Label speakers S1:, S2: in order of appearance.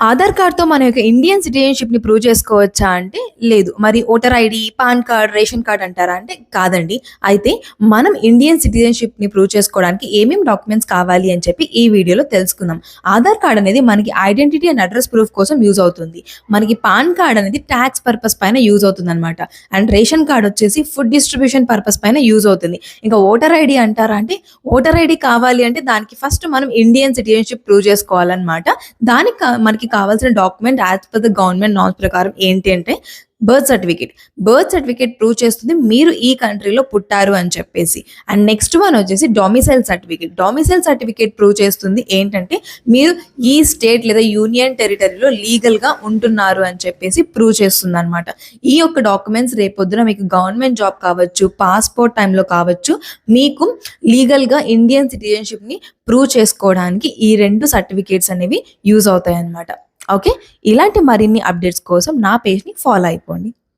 S1: ఆధార్ కార్డ్‌తో మన యొక్క Indian సిటిజన్‌షిప్‌ని prove చేసుకోవచ్చా అంటే లేదు. మరి voter ID, pan card, ration card అంటారా అంటే కాదండి. అయితే మనం ఇండియన్ సిటిజన్‌షిప్‌ని ప్రూవ్ చేసుకోవడానికి ఏమేం డాక్యుమెంట్స్ కావాలి అని చెప్పి ఈ వీడియోలో తెలుసుకుందాం. ఆధార్ కార్డ్ అనేది మనకి ఐడెంటిటీ అండ్ అడ్రెస్ ప్రూఫ్ కోసం యూజ్ అవుతుంది. మనకి పాన్ కార్డ్ అనేది టాక్స్ పర్పస్ పైన యూజ్ అవుతుందనమాట. అండ్ రేషన్ కార్డ్ వచ్చేసి ఫుడ్ డిస్ట్రిబ్యూషన్ పర్పస్ పైన యూజ్ అవుతుంది. ఇంకా ఓటర్ ఐడీ అంటారా అంటే ఓటర్ ఐడీ కావాలి అంటే దానికి ఫస్ట్ మనం ఇండియన్ సిటిజన్‌షిప్ ప్రూవ్ చేసుకోవాలనమాట. దానికి మనకి కావాల్సిన document as per the government norms ప్రకారం ఏంటి అంటే birth certificate. Birth certificate prove చేస్తుంది మీరు ఈ కంట్రీలో పుట్టారు అని చెప్పేసి. అండ్ నెక్స్ట్ వన్ వచ్చేసి domicile certificate. Domicile certificate prove చేస్తుంది ఏంటంటే మీరు ఈ స్టేట్ లేదా యూనియన్ టెరిటరీలో లీగల్గా ఉంటున్నారు అని చెప్పేసి ప్రూవ్ చేస్తుంది అనమాట. ఈ యొక్క డాక్యుమెంట్స్ రేపొద్దున మీకు గవర్నమెంట్ జాబ్ కావచ్చు, పాస్పోర్ట్ టైంలో కావచ్చు, మీకు లీగల్గా ఇండియన్ సిటిజన్షిప్ని ప్రూవ్ చేసుకోవడానికి ఈ 2 సర్టిఫికేట్స్ అనేవి యూజ్ అవుతాయి అన్నమాట. ఓకే, ఇలాంటి మరిన్ని అప్డేట్స్ కోసం నా పేజ్ని ఫాలో అయిపోండి.